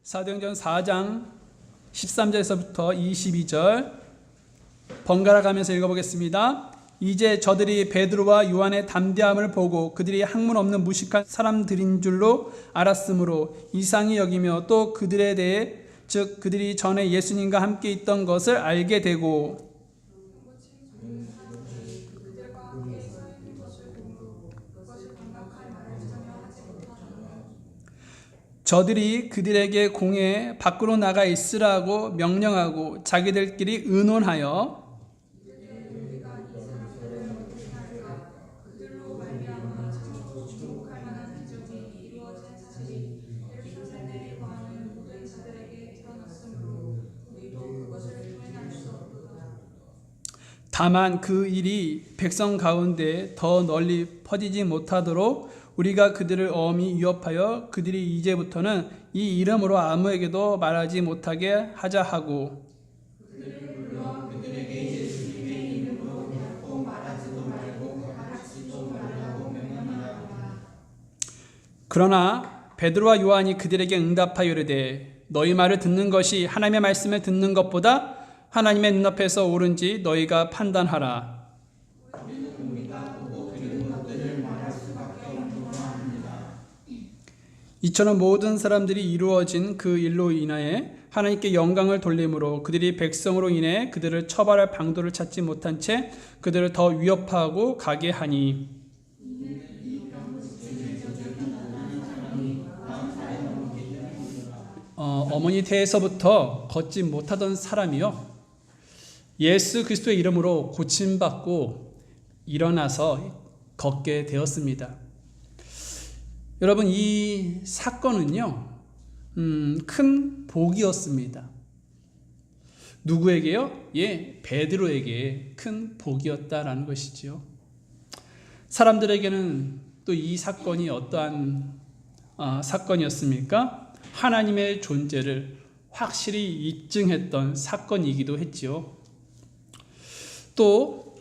사도행전 4장 13절에서부터 22절 번갈아 가면서 읽어보겠습니다. 이제 저들이 베드로와 요한의 담대함을 보고 그들이 학문 없는 무식한 사람들인 줄로 알았으므로 이상히 여기며 또 그들에 대해 즉 그들이 전에 예수님과 함께 있던 것을 알게 되고 저들이 그들에게 공회 밖으로 나가 있으라고 명령하고 자기들끼리 의논하여 다만 그 일이 백성 가운데 더 널리 퍼지지 못하도록 우리가 그들을 엄히 위협하여 그들이 이제부터는 이 이름으로 아무에게도 말하지 못하게 하자 하고 그러나 베드로와 요한이 그들에게 응답하여 이르되 너희 말을 듣는 것이 하나님의 말씀을 듣는 것보다 하나님의 눈앞에서 옳은지 너희가 판단하라. 이처럼 모든 사람들이 이루어진 그 일로 인하여 하나님께 영광을 돌림으로 그들이 백성으로 인해 그들을 처벌할 방도를 찾지 못한 채 그들을 더 위협하고 가게 하니 어머니 태에서부터 걷지 못하던 사람이요 예수 그리스도의 이름으로 고침받고 일어나서 걷게 되었습니다. 여러분 이 사건은요 큰 복이었습니다. 누구에게요? 베드로에게 큰 복이었다라는 것이지요. 사람들에게는 또 이 사건이 어떠한 사건이었습니까? 하나님의 존재를 확실히 입증했던 사건이기도 했지요. 또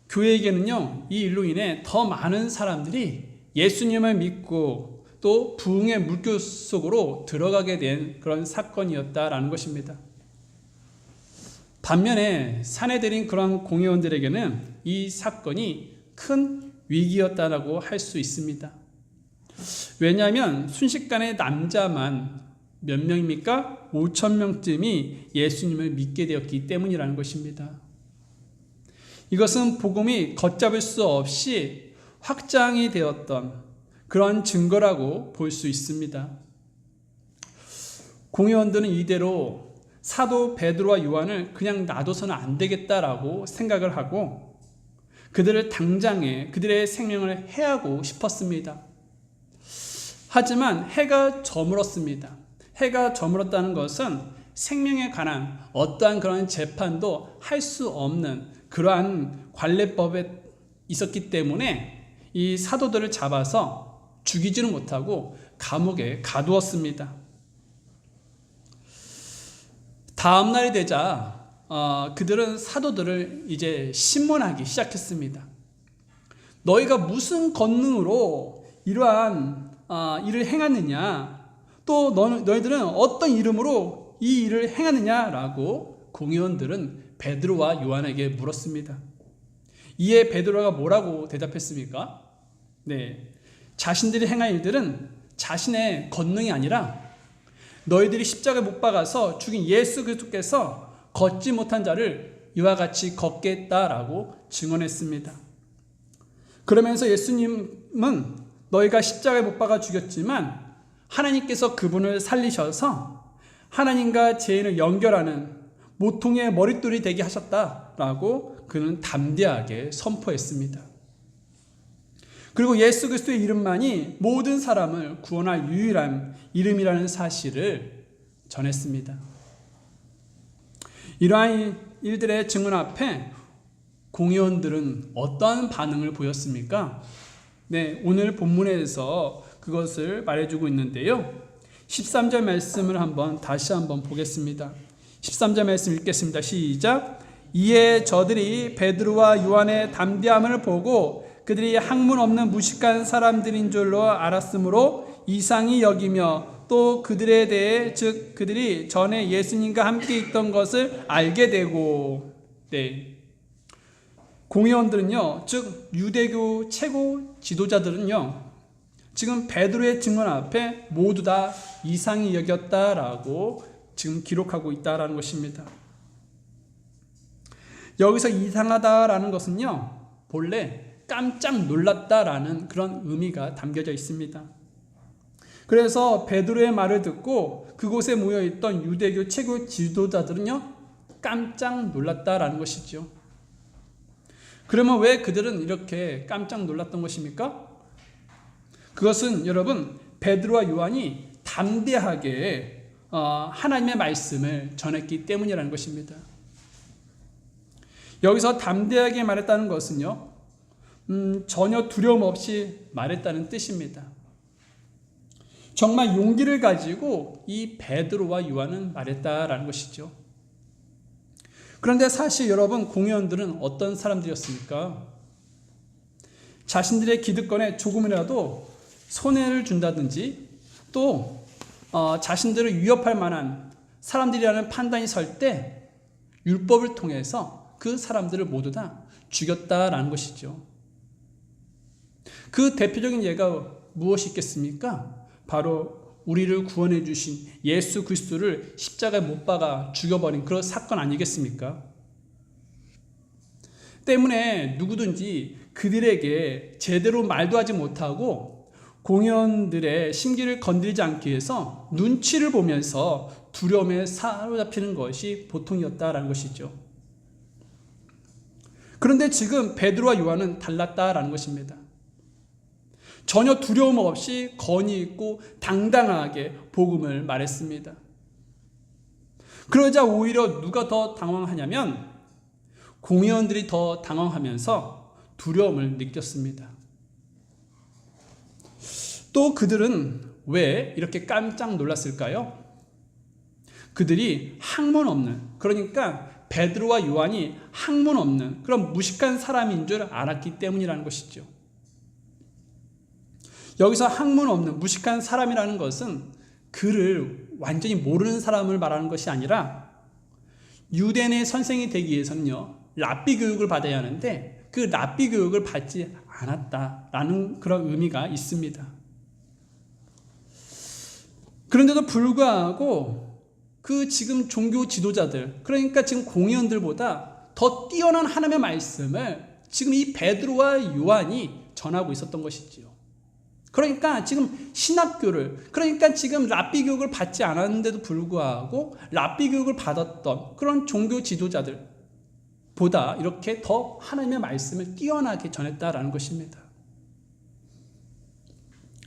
교회에게는요 이 일로 인해 더 많은 사람들이 예수님을 믿고 또 부흥의 물결 속으로 들어가게 된 그런 사건이었다라는 것입니다. 반면에 사내들인 그런 공회원들에게는 이 사건이 큰 위기였다라고 할 수 있습니다. 왜냐하면 순식간에 남자만 몇 명입니까? 5,000명쯤이 예수님을 믿게 되었기 때문이라는 것입니다. 이것은 복음이 걷잡을 수 없이 확장이 되었던 그런 증거라고 볼 수 있습니다. 공회원들은 이대로 사도 베드로와 요한을 그냥 놔둬서는 안 되겠다라고 생각을 하고 그들을 당장에 그들의 생명을 해하고 싶었습니다. 하지만 해가 저물었습니다. 해가 저물었다는 것은 생명에 관한 어떠한 그런 재판도 할 수 없는 그러한 관례법에 있었기 때문에 이 사도들을 잡아서 죽이지는 못하고 감옥에 가두었습니다. 다음 날이 되자 그들은 사도들을 이제 신문하기 시작했습니다. 너희가 무슨 권능으로 이러한 일을 행하느냐, 또 너희들은 어떤 이름으로 이 일을 행하느냐라고 공회원들은 베드로와 요한에게 물었습니다. 이에 베드로가 뭐라고 대답했습니까? 자신들이 행한 일들은 자신의 권능이 아니라 너희들이 십자가에 못 박아서 죽인 예수 그리스도께서 걷지 못한 자를 이와 같이 걷게 했다라고 증언했습니다. 그러면서 예수님은 너희가 십자가에 못 박아 죽였지만 하나님께서 그분을 살리셔서 하나님과 죄인을 연결하는 모통의 머릿돌이 되게 하셨다라고 그는 담대하게 선포했습니다. 그리고 예수 그리스도의 이름만이 모든 사람을 구원할 유일한 이름이라는 사실을 전했습니다. 이러한 일들의 증언 앞에 공회원들은 어떠한 반응을 보였습니까? 오늘 본문에서 그것을 말해주고 있는데요. 13절 말씀을 다시 한번 보겠습니다. 13절 말씀 읽겠습니다. 시작. 이에 저들이 베드로와 요한의 담대함을 보고 그들이 학문 없는 무식한 사람들인 줄로 알았으므로 이상히 여기며 또 그들에 대해 즉 그들이 전에 예수님과 함께 있던 것을 알게 되고 네. 공회원들은요, 즉 유대교 최고 지도자들은요, 지금 베드로의 증언 앞에 모두 다 이상히 여겼다라고 지금 기록하고 있다라는 것입니다. 여기서 이상하다라는 것은요, 본래 깜짝 놀랐다라는 그런 의미가 담겨져 있습니다. 그래서 베드로의 말을 듣고 그곳에 모여있던 유대교 최고 지도자들은요, 깜짝 놀랐다라는 것이죠. 그러면 왜 그들은 이렇게 깜짝 놀랐던 것입니까? 그것은 여러분, 베드로와 요한이 담대하게 하나님의 말씀을 전했기 때문이라는 것입니다. 여기서 담대하게 말했다는 것은요, 전혀 두려움 없이 말했다는 뜻입니다. 정말 용기를 가지고 이 베드로와 요한은 말했다라는 것이죠. 그런데 사실 여러분, 공회원들은 어떤 사람들이었습니까? 자신들의 기득권에 조금이라도 손해를 준다든지 또 자신들을 위협할 만한 사람들이라는 판단이 설 때 율법을 통해서 그 사람들을 모두 다 죽였다라는 것이죠. 그 대표적인 예가 무엇이 있겠습니까? 바로 우리를 구원해 주신 예수 그리스도를 십자가에 못 박아 죽여버린 그런 사건 아니겠습니까? 때문에 누구든지 그들에게 제대로 말도 하지 못하고 공회원들의 심기를 건드리지 않기 위해서 눈치를 보면서 두려움에 사로잡히는 것이 보통이었다라는 것이죠. 그런데 지금 베드로와 요한은 달랐다라는 것입니다. 전혀 두려움 없이 권위 있고 당당하게 복음을 말했습니다. 그러자 오히려 누가 더 당황하냐면 공회원들이 더 당황하면서 두려움을 느꼈습니다. 또 그들은 왜 이렇게 깜짝 놀랐을까요? 그들이 학문 없는, 그러니까 베드로와 요한이 학문 없는 그런 무식한 사람인 줄 알았기 때문이라는 것이죠. 여기서 학문 없는 무식한 사람이라는 것은 그를 완전히 모르는 사람을 말하는 것이 아니라 유대인의 선생이 되기 위해서는요, 랍비 교육을 받아야 하는데 그 랍비 교육을 받지 않았다라는 그런 의미가 있습니다. 그런데도 불구하고 그 지금 종교 지도자들, 그러니까 지금 공회원들보다 더 뛰어난 하나님의 말씀을 지금 이 베드로와 요한이 전하고 있었던 것이지요. 그러니까 지금 신학교를, 그러니까 지금 랍비 교육을 받지 않았는데도 불구하고 랍비 교육을 받았던 그런 종교 지도자들보다 이렇게 더 하나님의 말씀을 뛰어나게 전했다라는 것입니다.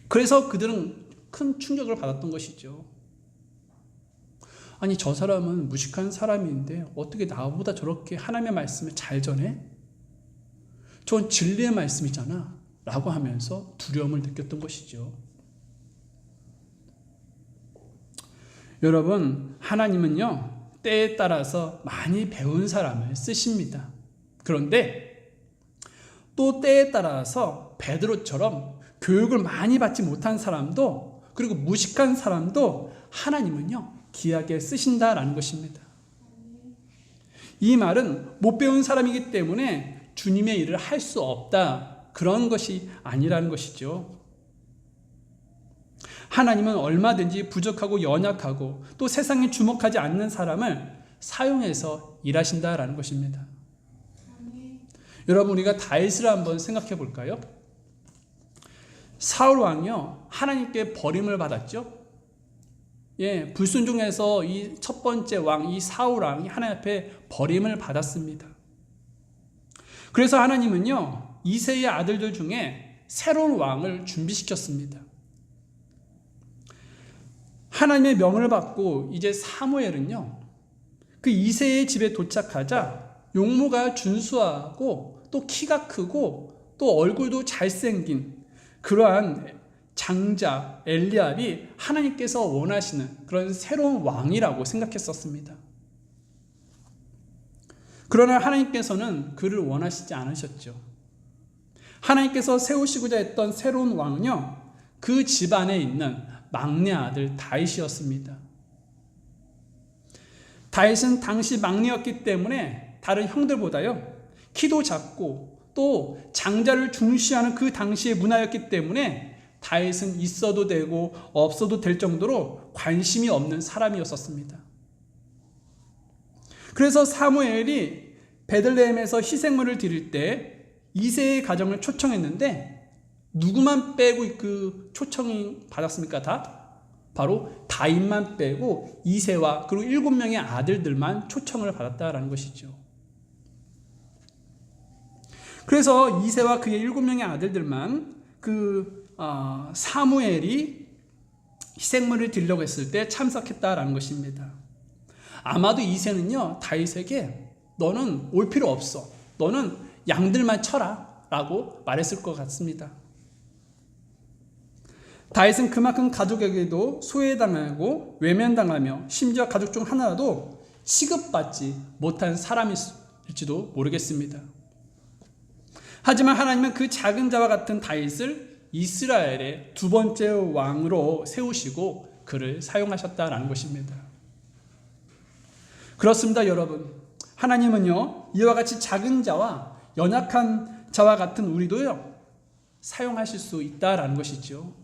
그래서 그들은 큰 충격을 받았던 것이죠. 아니, 저 사람은 무식한 사람인데 어떻게 나보다 저렇게 하나님의 말씀을 잘 전해? 저건 진리의 말씀이잖아 라고 하면서 두려움을 느꼈던 것이죠. 여러분, 하나님은요, 때에 따라서 많이 배운 사람을 쓰십니다. 그런데 또 때에 따라서 베드로처럼 교육을 많이 받지 못한 사람도, 그리고 무식한 사람도 하나님은요, 귀하게 쓰신다라는 것입니다. 이 말은 못 배운 사람이기 때문에 주님의 일을 할 수 없다, 그런 것이 아니라는 것이죠. 하나님은 얼마든지 부족하고 연약하고 또 세상에 주목하지 않는 사람을 사용해서 일하신다라는 것입니다. 여러분, 우리가 다윗을 한번 생각해 볼까요? 사울 왕이요, 하나님께 버림을 받았죠. 예, 불순종해서 이 첫 번째 왕, 이 사울 왕이 하나님 앞에 버림을 받았습니다. 그래서 하나님은요, 이새의 아들들 중에 새로운 왕을 준비시켰습니다. 하나님의 명을 받고 이제 사무엘은요, 그 이새의 집에 도착하자 용모가 준수하고 또 키가 크고 또 얼굴도 잘생긴 그러한 장자 엘리압이 하나님께서 원하시는 그런 새로운 왕이라고 생각했었습니다. 그러나 하나님께서는 그를 원하시지 않으셨죠. 하나님께서 세우시고자 했던 새로운 왕은요, 그 집안에 있는 막내 아들 다윗이었습니다. 다윗은 당시 막내였기 때문에 다른 형들보다요 키도 작고 또 장자를 중시하는 그 당시의 문화였기 때문에 다윗은 있어도 되고 없어도 될 정도로 관심이 없는 사람이었습니다. 그래서 사무엘이 베들레헴에서 희생물을 드릴 때 이새의 가정을 초청했는데 누구만 빼고 그 초청이 받았습니까? 다? 바로 다윗만 빼고 이새와 그리고 7명의 아들들만 초청을 받았다라는 것이죠. 그래서 이새와 그의 7명의 아들들만 사무엘이 희생물을 드리려고 했을 때 참석했다라는 것입니다. 아마도 이새는요 다윗에게 너는 올 필요 없어, 너는 양들만 쳐라 라고 말했을 것 같습니다. 다윗은 그만큼 가족에게도 소외당하고 외면당하며 심지어 가족 중 하나라도 취급받지 못한 사람일지도 모르겠습니다. 하지만 하나님은 그 작은 자와 같은 다윗을 이스라엘의 두 번째 왕으로 세우시고 그를 사용하셨다라는 것입니다. 그렇습니다, 여러분. 하나님은요 이와 같이 작은 자와 연약한 자와 같은 우리도요 사용하실 수 있다라는 것이죠.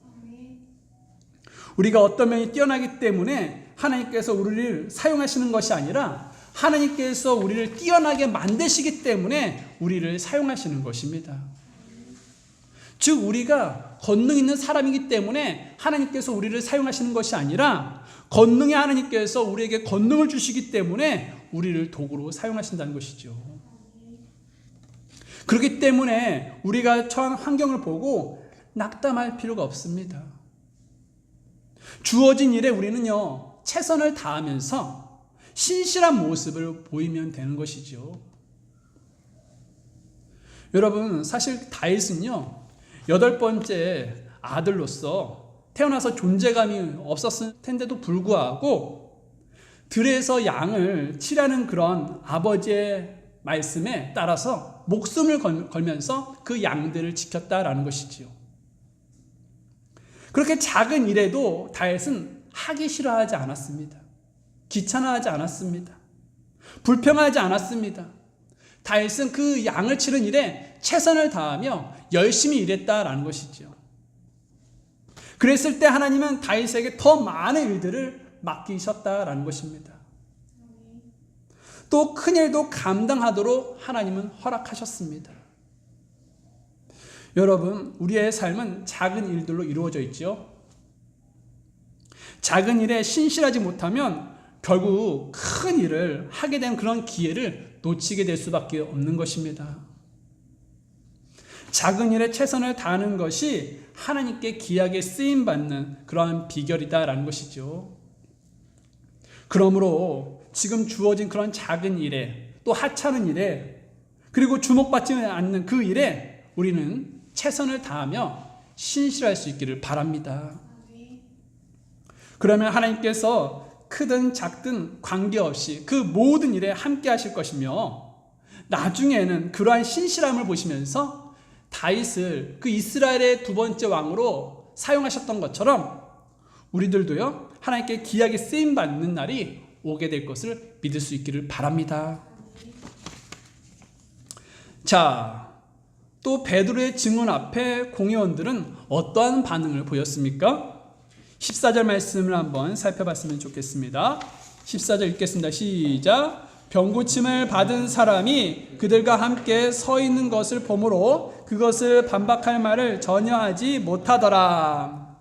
우리가 어떤 면이 뛰어나기 때문에 하나님께서 우리를 사용하시는 것이 아니라 하나님께서 우리를 뛰어나게 만드시기 때문에 우리를 사용하시는 것입니다. 즉 우리가 권능 있는 사람이기 때문에 하나님께서 우리를 사용하시는 것이 아니라 권능의 하나님께서 우리에게 권능을 주시기 때문에 우리를 도구로 사용하신다는 것이죠. 그렇기 때문에 우리가 처한 환경을 보고 낙담할 필요가 없습니다. 주어진 일에 우리는요 최선을 다하면서 신실한 모습을 보이면 되는 것이죠. 여러분 사실 다윗은요 8번째 아들로서 태어나서 존재감이 없었을 텐데도 불구하고 들에서 양을 치라는 그런 아버지의 말씀에 따라서 목숨을 걸면서 그 양들을 지켰다라는 것이지요. 그렇게 작은 일에도 다윗은 하기 싫어하지 않았습니다. 귀찮아하지 않았습니다. 불평하지 않았습니다. 다윗은 그 양을 치는 일에 최선을 다하며 열심히 일했다라는 것이죠. 그랬을 때 하나님은 다윗에게 더 많은 일들을 맡기셨다라는 것입니다. 또 큰 일도 감당하도록 하나님은 허락하셨습니다. 여러분, 우리의 삶은 작은 일들로 이루어져 있죠. 작은 일에 신실하지 못하면 결국 큰 일을 하게 된 그런 기회를 놓치게 될 수밖에 없는 것입니다. 작은 일에 최선을 다하는 것이 하나님께 귀하게 쓰임받는 그러한 비결이다라는 것이죠. 그러므로 지금 주어진 그런 작은 일에 또 하찮은 일에 그리고 주목받지 않는 그 일에 우리는 최선을 다하며 신실할 수 있기를 바랍니다. 그러면 하나님께서 크든 작든 관계없이 그 모든 일에 함께 하실 것이며 나중에는 그러한 신실함을 보시면서 다윗을 그 이스라엘의 두 번째 왕으로 사용하셨던 것처럼 우리들도요 하나님께 귀하게 쓰임받는 날이 오게 될 것을 믿을 수 있기를 바랍니다. 자, 또 베드로의 증언 앞에 공회원들은 어떠한 반응을 보였습니까? 14절 말씀을 한번 살펴봤으면 좋겠습니다. 14절 읽겠습니다. 시작. 병고침을 받은 사람이 그들과 함께 서 있는 것을 보므로 그것을 반박할 말을 전혀 하지 못하더라.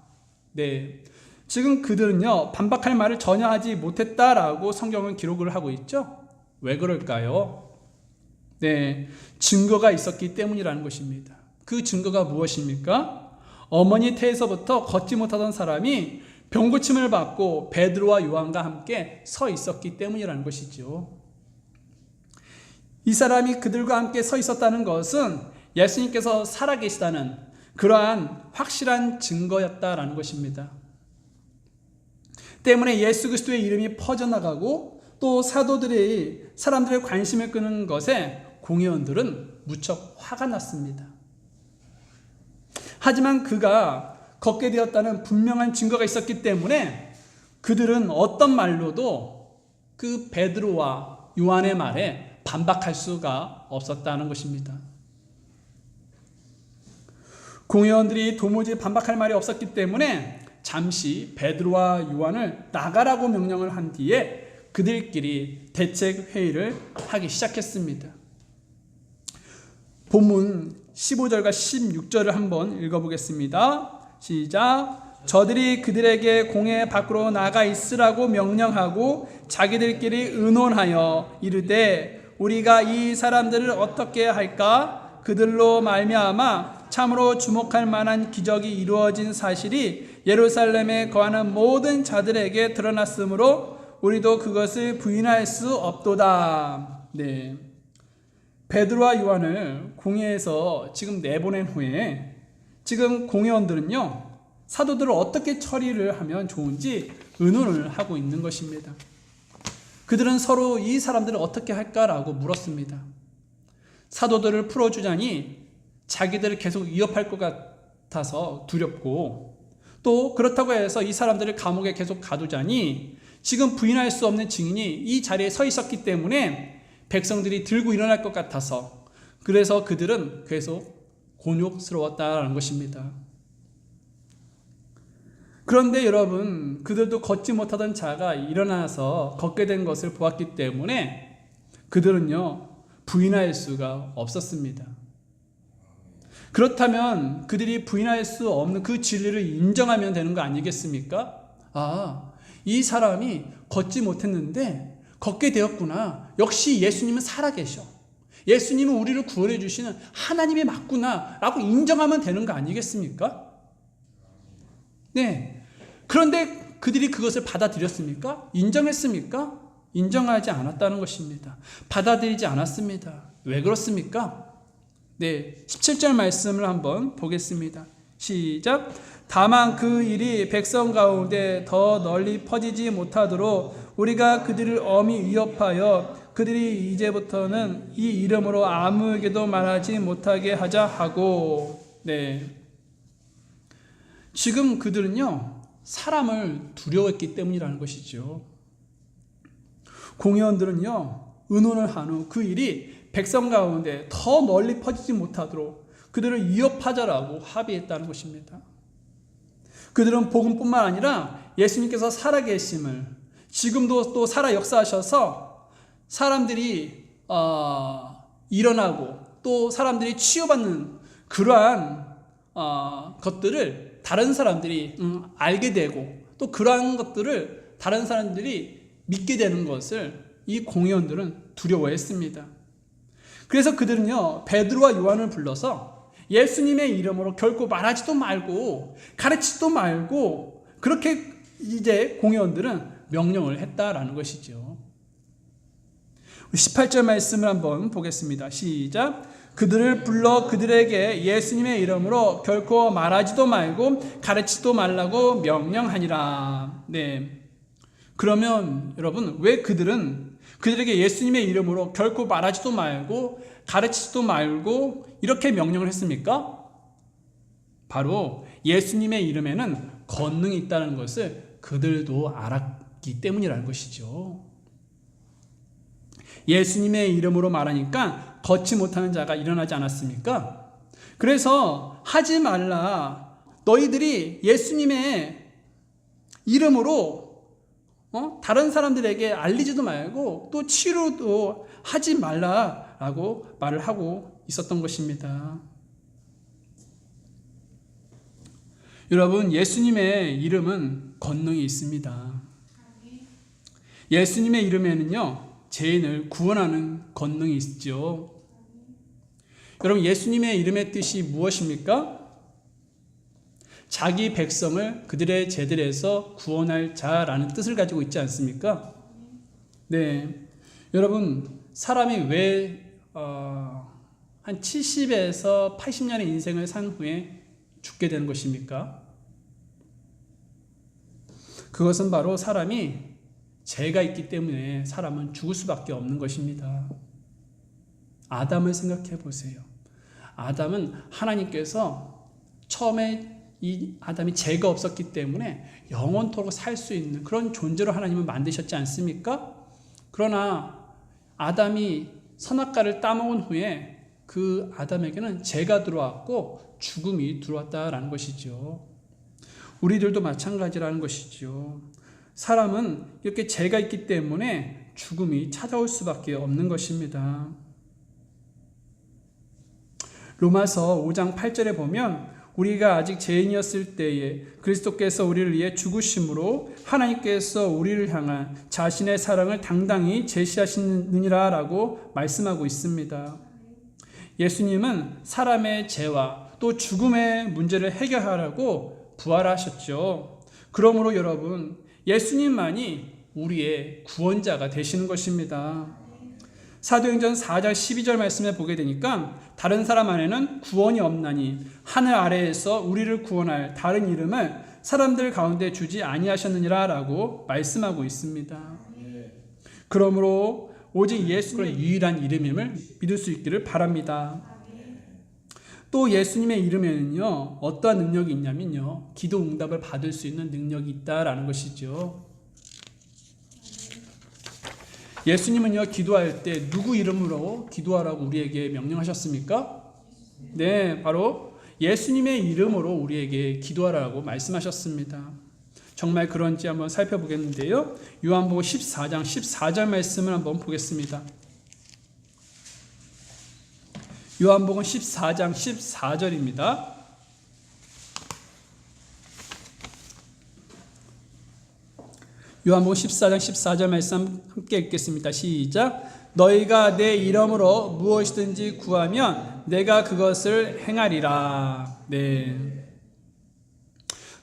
네, 지금 그들은요 반박할 말을 전혀 하지 못했다라고 성경은 기록을 하고 있죠. 왜 그럴까요? 네, 증거가 있었기 때문이라는 것입니다. 그 증거가 무엇입니까? 어머니 태에서부터 걷지 못하던 사람이 병고침을 받고 베드로와 요한과 함께 서 있었기 때문이라는 것이죠. 이 사람이 그들과 함께 서 있었다는 것은 예수님께서 살아계시다는 그러한 확실한 증거였다라는 것입니다. 때문에 예수 그리스도의 이름이 퍼져나가고 또 사도들이 사람들의 관심을 끄는 것에 공회원들은 무척 화가 났습니다. 하지만 그가 걷게 되었다는 분명한 증거가 있었기 때문에 그들은 어떤 말로도 그 베드로와 요한의 말에 반박할 수가 없었다는 것입니다. 공회원들이 도무지 반박할 말이 없었기 때문에 잠시 베드로와 요한을 나가라고 명령을 한 뒤에 그들끼리 대책 회의를 하기 시작했습니다. 본문 15절과 16절을 한번 읽어보겠습니다. 시작. 저들이 그들에게 공회 밖으로 나가 있으라고 명령하고 자기들끼리 의논하여 이르되 우리가 이 사람들을 어떻게 할까? 그들로 말미암아 참으로 주목할 만한 기적이 이루어진 사실이 예루살렘에 거하는 모든 자들에게 드러났으므로 우리도 그것을 부인할 수 없도다. 네. 베드로와 요한을 공회에서 지금 내보낸 후에 지금 공회원들은요, 사도들을 어떻게 처리를 하면 좋은지 의논을 하고 있는 것입니다. 그들은 서로 이 사람들을 어떻게 할까라고 물었습니다. 사도들을 풀어주자니 자기들을 계속 위협할 것 같아서 두렵고, 또 그렇다고 해서 이 사람들을 감옥에 계속 가두자니 지금 부인할 수 없는 증인이 이 자리에 서 있었기 때문에 백성들이 들고 일어날 것 같아서, 그래서 그들은 계속 곤욕스러웠다는 것입니다. 그런데 여러분, 그들도 걷지 못하던 자가 일어나서 걷게 된 것을 보았기 때문에 그들은요, 부인할 수가 없었습니다. 그렇다면 그들이 부인할 수 없는 그 진리를 인정하면 되는 거 아니겠습니까? 아, 이 사람이 걷지 못했는데 걷게 되었구나. 역시 예수님은 살아계셔. 예수님은 우리를 구원해 주시는 하나님이 맞구나 라고 인정하면 되는 거 아니겠습니까? 네. 그런데 그들이 그것을 받아들였습니까? 인정했습니까? 인정하지 않았다는 것입니다. 받아들이지 않았습니다. 왜 그렇습니까? 네, 17절 말씀을 한번 보겠습니다. 시작. 다만 그 일이 백성 가운데 더 널리 퍼지지 못하도록 우리가 그들을 엄히 위협하여 그들이 이제부터는 이 이름으로 아무에게도 말하지 못하게 하자 하고. 네, 지금 그들은요, 사람을 두려워했기 때문이라는 것이죠. 공회원들은요, 의논을 한 후 그 일이 백성 가운데 더 널리 퍼지지 못하도록 그들을 위협하자라고 합의했다는 것입니다. 그들은 복음뿐만 아니라 예수님께서 살아계심을, 지금도 또 살아 역사하셔서 사람들이 일어나고 또 사람들이 치유받는 그러한 것들을 다른 사람들이 알게 되고, 또 그러한 것들을 다른 사람들이 믿게 되는 것을 이 공회원들은 두려워했습니다. 그래서 그들은요, 베드로와 요한을 불러서 예수님의 이름으로 결코 말하지도 말고 가르치지도 말고, 그렇게 이제 공회원들은 명령을 했다라는 것이죠. 18절 말씀을 한번 보겠습니다. 시작. 그들을 불러 그들에게 예수님의 이름으로 결코 말하지도 말고 가르치지도 말라고 명령하니라. 네. 그러면 여러분, 왜 그들에게 예수님의 이름으로 결코 말하지도 말고 가르치지도 말고 이렇게 명령을 했습니까? 바로 예수님의 이름에는 권능이 있다는 것을 그들도 알았기 때문이라는 것이죠. 예수님의 이름으로 말하니까 걷지 못하는 자가 일어나지 않았습니까? 그래서 하지 말라. 너희들이 예수님의 이름으로 다른 사람들에게 알리지도 말고 또 치료도 하지 말라라고 말을 하고 있었던 것입니다. 여러분, 예수님의 이름은 권능이 있습니다. 예수님의 이름에는요, 죄인을 구원하는 권능이 있죠. 여러분, 예수님의 이름의 뜻이 무엇입니까? 자기 백성을 그들의 죄들에서 구원할 자라는 뜻을 가지고 있지 않습니까? 네, 여러분, 사람이 왜 한 70에서 80년의 인생을 산 후에 죽게 되는 것입니까? 그것은 바로 사람이 죄가 있기 때문에 사람은 죽을 수밖에 없는 것입니다. 아담을 생각해 보세요. 아담은 하나님께서 처음에 이 아담이 죄가 없었기 때문에 영원토록 살 수 있는 그런 존재로 하나님은 만드셨지 않습니까? 그러나 아담이 선악과를 따먹은 후에 그 아담에게는 죄가 들어왔고 죽음이 들어왔다라는 것이죠. 우리들도 마찬가지라는 것이죠. 사람은 이렇게 죄가 있기 때문에 죽음이 찾아올 수밖에 없는 것입니다. 로마서 5장 8절에 보면 우리가 아직 죄인이었을 때에 그리스도께서 우리를 위해 죽으심으로 하나님께서 우리를 향한 자신의 사랑을 당당히 제시하시느니라 라고 말씀하고 있습니다. 예수님은 사람의 죄와 또 죽음의 문제를 해결하라고 부활하셨죠. 그러므로 여러분, 예수님만이 우리의 구원자가 되시는 것입니다. 사도행전 4장 12절 말씀에 보게 되니까 다른 사람 안에는 구원이 없나니 하늘 아래에서 우리를 구원할 다른 이름을 사람들 가운데 주지 아니하셨느니라 라고 말씀하고 있습니다. 그러므로 오직 예수님의 유일한 이름임을 믿을 수 있기를 바랍니다. 또 예수님의 이름에는요, 어떠한 능력이 있냐면요, 기도 응답을 받을 수 있는 능력이 있다라는 것이죠. 예수님은요, 기도할 때 누구 이름으로 기도하라고 우리에게 명령하셨습니까? 네, 바로 예수님의 이름으로 우리에게 기도하라고 말씀하셨습니다. 정말 그런지 한번 살펴보겠는데요. 요한복음 14장 14절 말씀을 한번 보겠습니다. 요한복음 14장 14절입니다. 요한복음 14장 14절 말씀 함께 읽겠습니다. 시작. 너희가 내 이름으로 무엇이든지 구하면 내가 그것을 행하리라. 네.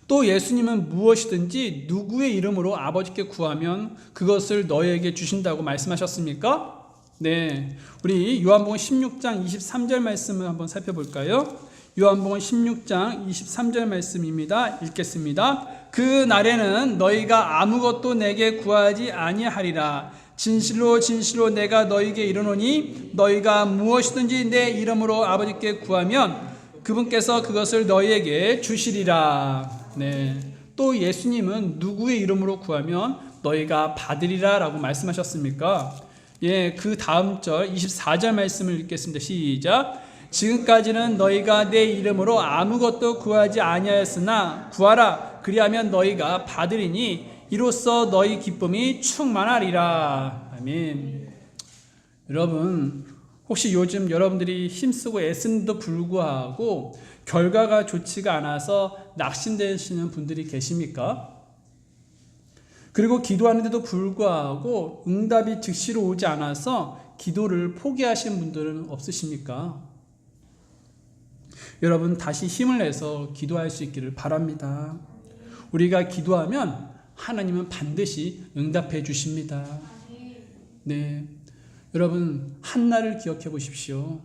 또 예수님은 무엇이든지 누구의 이름으로 아버지께 구하면 그것을 너희에게 주신다고 말씀하셨습니까? 네. 우리 요한복음 16장 23절 말씀을 한번 살펴볼까요? 요한복음 16장 23절 말씀입니다. 읽겠습니다. 그 날에는 너희가 아무것도 내게 구하지 아니하리라. 진실로 진실로 내가 너희에게 이르노니 너희가 무엇이든지 내 이름으로 아버지께 구하면 그분께서 그것을 너희에게 주시리라. 네. 또 예수님은 누구의 이름으로 구하면 너희가 받으리라 라고 말씀하셨습니까? 예, 그 다음 절 24절 말씀을 읽겠습니다. 시작. 지금까지는 너희가 내 이름으로 아무것도 구하지 아니하였으나 구하라. 그리하면 너희가 받으리니 이로써 너희 기쁨이 충만하리라. 아멘. 여러분, 혹시 요즘 여러분들이 힘쓰고 애쓰는데도 불구하고 결과가 좋지가 않아서 낙심되시는 분들이 계십니까? 그리고 기도하는데도 불구하고 응답이 즉시로 오지 않아서 기도를 포기하신 분들은 없으십니까? 여러분, 다시 힘을 내서 기도할 수 있기를 바랍니다. 우리가 기도하면 하나님은 반드시 응답해 주십니다. 네, 여러분, 한나를 기억해 보십시오.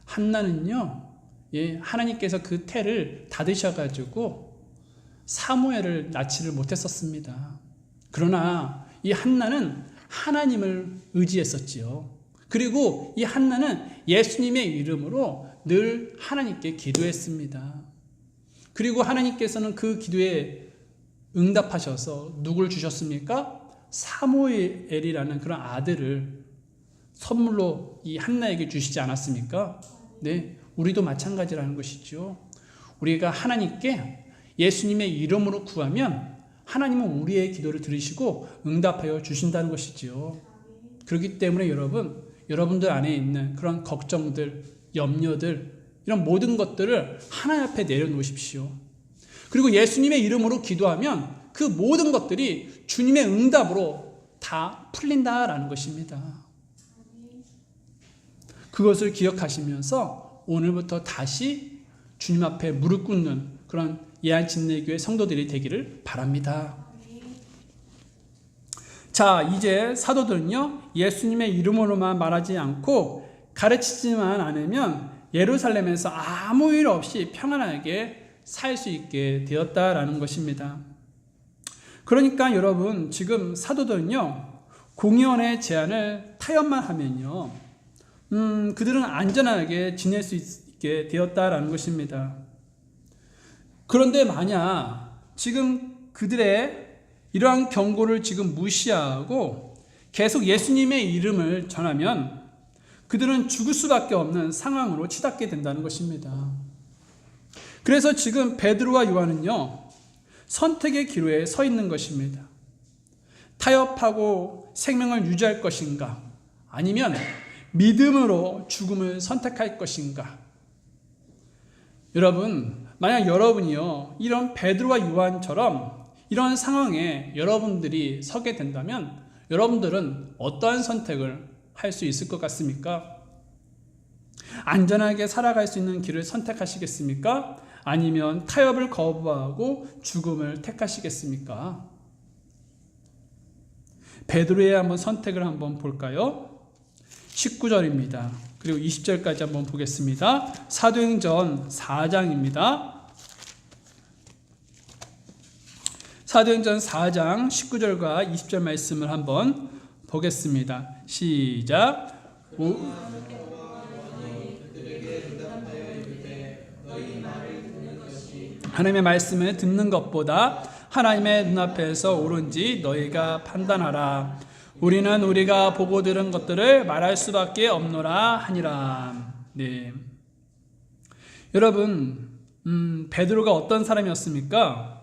한나는요, 예, 하나님께서 그 태를 닫으셔가지고 사무엘을 낳지를 못했었습니다. 그러나 이 한나는 하나님을 의지했었지요. 그리고 이 한나는 예수님의 이름으로 늘 하나님께 기도했습니다. 그리고 하나님께서는 그 기도에 응답하셔서 누굴 주셨습니까? 사무엘이라는 그런 아들을 선물로 이 한나에게 주시지 않았습니까? 네, 우리도 마찬가지라는 것이죠. 우리가 하나님께 예수님의 이름으로 구하면 하나님은 우리의 기도를 들으시고 응답하여 주신다는 것이죠. 그렇기 때문에 여러분들 안에 있는 그런 걱정들, 염려들, 이런 모든 것들을 하나님 앞에 내려놓으십시오. 그리고 예수님의 이름으로 기도하면 그 모든 것들이 주님의 응답으로 다 풀린다라는 것입니다. 그것을 기억하시면서 오늘부터 다시 주님 앞에 무릎 꿇는 그런 예한침례교회 성도들이 되기를 바랍니다. 자, 이제 사도들은요, 예수님의 이름으로만 말하지 않고 가르치지만 않으면 예루살렘에서 아무 일 없이 평안하게 살 수 있게 되었다라는 것입니다. 그러니까 여러분, 지금 사도들은요, 공의원의 제안을 타협만 하면요, 그들은 안전하게 지낼 수 있게 되었다라는 것입니다. 그런데 만약 지금 그들의 이러한 경고를 지금 무시하고 계속 예수님의 이름을 전하면 그들은 죽을 수밖에 없는 상황으로 치닫게 된다는 것입니다. 그래서 지금 베드로와 요한은요, 선택의 기로에 서 있는 것입니다. 타협하고 생명을 유지할 것인가? 아니면 믿음으로 죽음을 선택할 것인가? 여러분, 만약 여러분이요, 이런 베드로와 요한처럼 이런 상황에 여러분들이 서게 된다면 여러분들은 어떠한 선택을 할 수 있을 것 같습니까? 안전하게 살아갈 수 있는 길을 선택하시겠습니까? 아니면 타협을 거부하고 죽음을 택하시겠습니까? 베드로의 한번 선택을 한번 볼까요? 19절입니다. 그리고 20절까지 한번 보겠습니다. 사도행전 4장입니다. 사도행전 4장 19절과 20절 말씀을 한번 보겠습니다. 시작. 하나님의 말씀을 듣는 것보다 하나님의 눈앞에서 옳은지 너희가 판단하라. 우리는 우리가 보고 들은 것들을 말할 수밖에 없노라 하니라. 네. 여러분, 베드로가 어떤 사람이었습니까?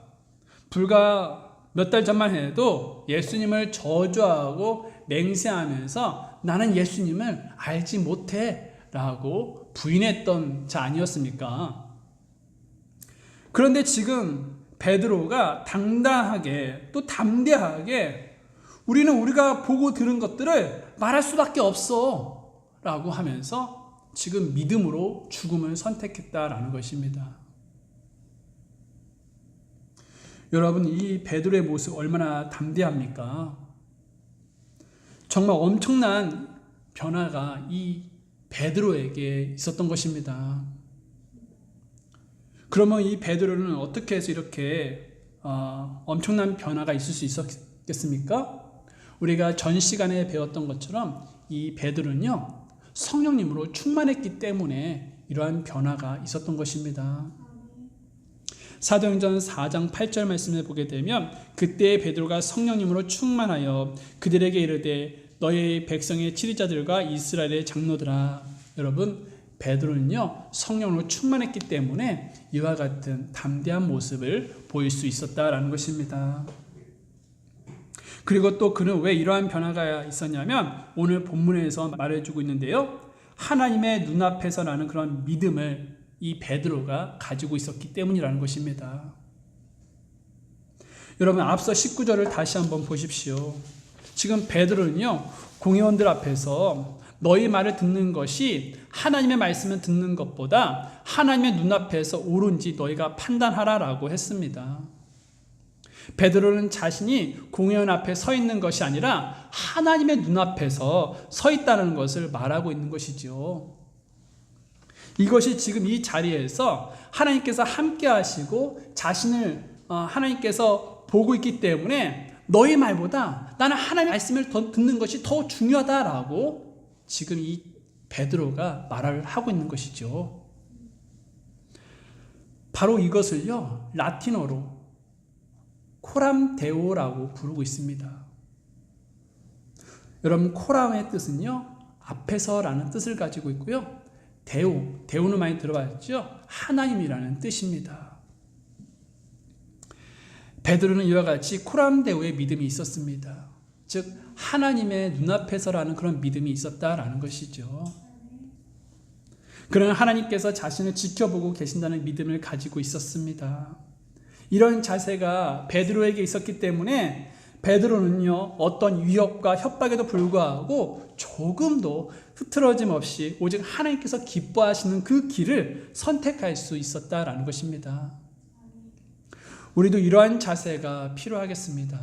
불과 몇 달 전만 해도 예수님을 저주하고 맹세하면서 나는 예수님을 알지 못해 라고 부인했던 자 아니었습니까? 그런데 지금 베드로가 당당하게 또 담대하게 우리는 우리가 보고 들은 것들을 말할 수밖에 없어 라고 하면서 지금 믿음으로 죽음을 선택했다라는 것입니다. 여러분, 이 베드로의 모습 얼마나 담대합니까? 정말 엄청난 변화가 이 베드로에게 있었던 것입니다. 그러면 이 베드로는 어떻게 해서 이렇게 엄청난 변화가 있을 수 있었겠습니까? 우리가 전 시간에 배웠던 것처럼 이 베드로는요, 성령님으로 충만했기 때문에 이러한 변화가 있었던 것입니다. 사도행전 4장 8절 말씀을 보게 되면 그때 베드로가 성령님으로 충만하여 그들에게 이르되 너희 백성의 치리자들과 이스라엘의 장로들아. 여러분, 베드로는요 성령으로 충만했기 때문에 이와 같은 담대한 모습을 보일 수 있었다라는 것입니다. 그리고 또 그는 왜 이러한 변화가 있었냐면 오늘 본문에서 말해주고 있는데요, 하나님의 눈앞에서 나는 그런 믿음을 이 베드로가 가지고 있었기 때문이라는 것입니다. 여러분, 앞서 19절을 다시 한번 보십시오. 지금 베드로는요 공회원들 앞에서 너희 말을 듣는 것이 하나님의 말씀을 듣는 것보다 하나님의 눈앞에서 옳은지 너희가 판단하라 라고 했습니다. 베드로는 자신이 공회원 앞에 서 있는 것이 아니라 하나님의 눈앞에서 서 있다는 것을 말하고 있는 것이죠. 이것이 지금 이 자리에서 하나님께서 함께 하시고 자신을 하나님께서 보고 있기 때문에 너희 말보다 나는 하나님의 말씀을 더 듣는 것이 더 중요하다라고 지금 이 베드로가 말을 하고 있는 것이죠. 바로 이것을요 라틴어로 코람 데오라고 부르고 있습니다. 여러분, 코람의 뜻은요 앞에서라는 뜻을 가지고 있고요, 데오는 많이 들어봤죠? 하나님이라는 뜻입니다. 베드로는 이와 같이 코람 데오의 믿음이 있었습니다. 즉 하나님의 눈앞에서라는 그런 믿음이 있었다라는 것이죠. 그는 하나님께서 자신을 지켜보고 계신다는 믿음을 가지고 있었습니다. 이런 자세가 베드로에게 있었기 때문에 베드로는요 어떤 위협과 협박에도 불구하고 조금도 흐트러짐 없이 오직 하나님께서 기뻐하시는 그 길을 선택할 수 있었다라는 것입니다. 우리도 이러한 자세가 필요하겠습니다.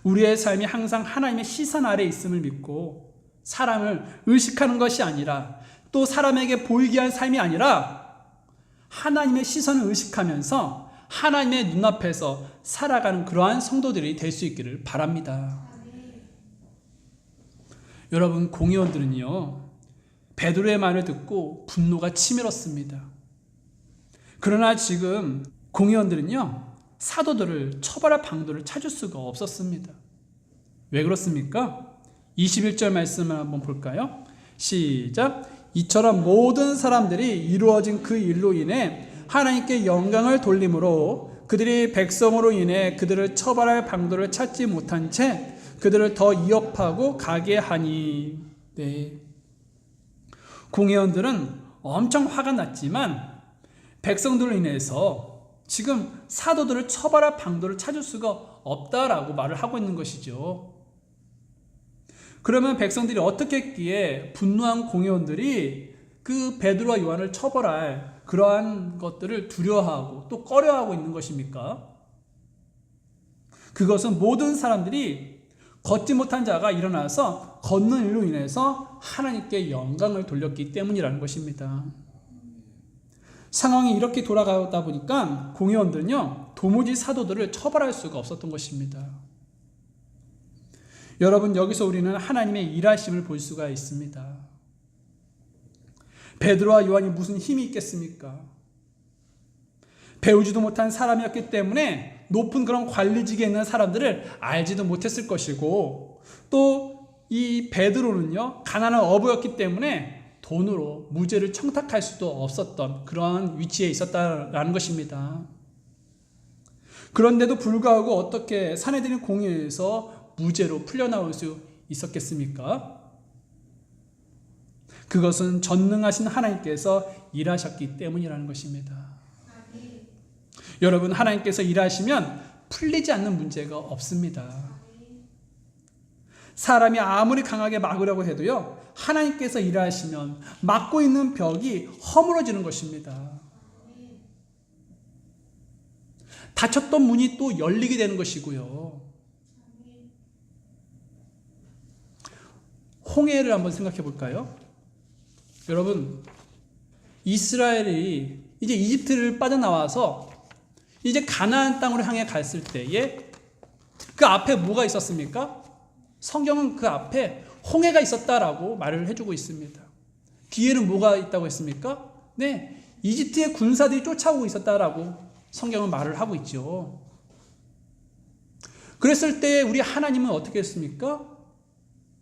우리의 삶이 항상 하나님의 시선 아래 있음을 믿고 사람을 의식하는 것이 아니라 또 사람에게 보이게 한 삶이 아니라 하나님의 시선을 의식하면서 하나님의 눈앞에서 살아가는 그러한 성도들이 될 수 있기를 바랍니다. 여러분, 공의원들은요 베드로의 말을 듣고 분노가 치밀었습니다. 그러나 지금 공의원들은요, 사도들을 처벌할 방도를 찾을 수가 없었습니다. 왜 그렇습니까? 21절 말씀을 한번 볼까요? 시작. 이처럼 모든 사람들이 이루어진 그 일로 인해 하나님께 영광을 돌림으로 그들이 백성으로 인해 그들을 처벌할 방도를 찾지 못한 채 그들을 더 위협하고 가게 하니. 네. 공회원들은 엄청 화가 났지만 백성들로 인해서 지금 사도들을 처벌할 방도를 찾을 수가 없다라고 말을 하고 있는 것이죠. 그러면 백성들이 어떻게 했기에 분노한 공회원들이 그 베드로와 요한을 처벌할 그러한 것들을 두려워하고 또 꺼려하고 있는 것입니까? 그것은 모든 사람들이 걷지 못한 자가 일어나서 걷는 일로 인해서 하나님께 영광을 돌렸기 때문이라는 것입니다. 상황이 이렇게 돌아가다 보니까 공회원들은요, 도무지 사도들을 처벌할 수가 없었던 것입니다. 여러분, 여기서 우리는 하나님의 일하심을 볼 수가 있습니다. 베드로와 요한이 무슨 힘이 있겠습니까? 배우지도 못한 사람이었기 때문에 높은 그런 관리직에 있는 사람들을 알지도 못했을 것이고, 또 이 베드로는요, 가난한 어부였기 때문에 돈으로 무죄를 청탁할 수도 없었던 그러한 위치에 있었다라는 것입니다. 그런데도 불구하고 어떻게 사내들인 공의에서 무죄로 풀려나올 수 있었겠습니까? 그것은 전능하신 하나님께서 일하셨기 때문이라는 것입니다. 여러분, 하나님께서 일하시면 풀리지 않는 문제가 없습니다. 사람이 아무리 강하게 막으려고 해도요, 하나님께서 일하시면 막고 있는 벽이 허물어지는 것입니다. 닫혔던 문이 또 열리게 되는 것이고요. 홍해를 한번 생각해 볼까요? 여러분, 이스라엘이 이제 이집트를 빠져나와서 이제 가나안 땅으로 향해 갔을 때에 그 앞에 뭐가 있었습니까? 성경은 그 앞에 홍해가 있었다라고 말을 해주고 있습니다. 뒤에는 뭐가 있다고 했습니까? 네, 이집트의 군사들이 쫓아오고 있었다라고 성경은 말을 하고 있죠. 그랬을 때 우리 하나님은 어떻게 했습니까?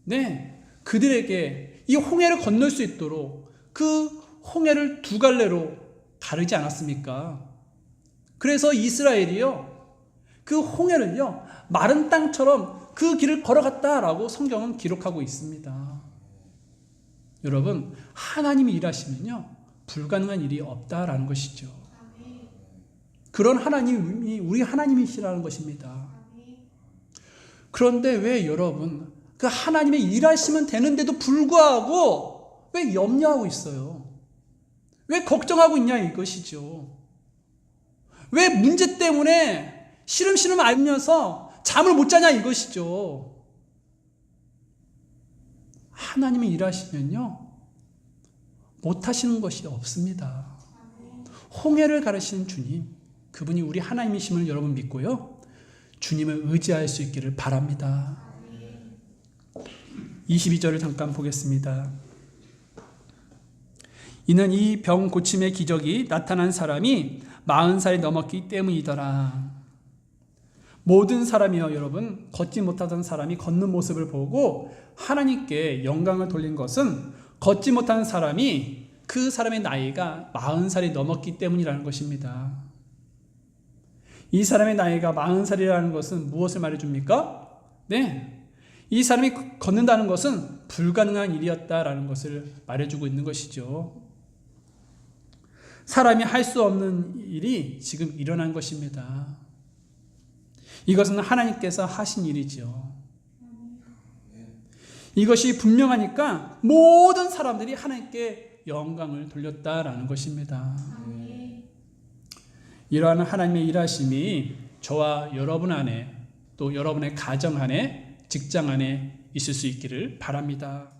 네, 그들에게 이 홍해를 건널 수 있도록 그 홍해를 두 갈래로 가르지 않았습니까? 그래서 이스라엘이요, 그 홍해를요, 마른 땅처럼 그 길을 걸어갔다라고 성경은 기록하고 있습니다. 여러분, 하나님이 일하시면요, 불가능한 일이 없다라는 것이죠. 그런 하나님이 우리 하나님이시라는 것입니다. 그런데 왜 여러분, 그 하나님의 일하시면 되는데도 불구하고 왜 염려하고 있어요? 왜 걱정하고 있냐 이것이죠. 왜 문제 때문에 시름시름 앓면서 잠을 못 자냐 이것이죠. 하나님이 일하시면요, 못하시는 것이 없습니다. 홍해를 가르치는 주님, 그분이 우리 하나님이심을 여러분 믿고요, 주님을 의지할 수 있기를 바랍니다. 22절을 잠깐 보겠습니다. 이는 이 병 고침의 기적이 나타난 사람이 40살이 넘었기 때문이더라. 모든 사람이요, 여러분, 걷지 못하던 사람이 걷는 모습을 보고 하나님께 영광을 돌린 것은 걷지 못하는 사람이 그 사람의 나이가 40살이 넘었기 때문이라는 것입니다. 이 사람의 나이가 40살이라는 것은 무엇을 말해줍니까? 네, 이 사람이 걷는다는 것은 불가능한 일이었다라는 것을 말해주고 있는 것이죠. 사람이 할 수 없는 일이 지금 일어난 것입니다. 이것은 하나님께서 하신 일이죠. 이것이 분명하니까 모든 사람들이 하나님께 영광을 돌렸다라는 것입니다. 이러한 하나님의 일하심이 저와 여러분 안에, 또 여러분의 가정 안에, 직장 안에 있을 수 있기를 바랍니다.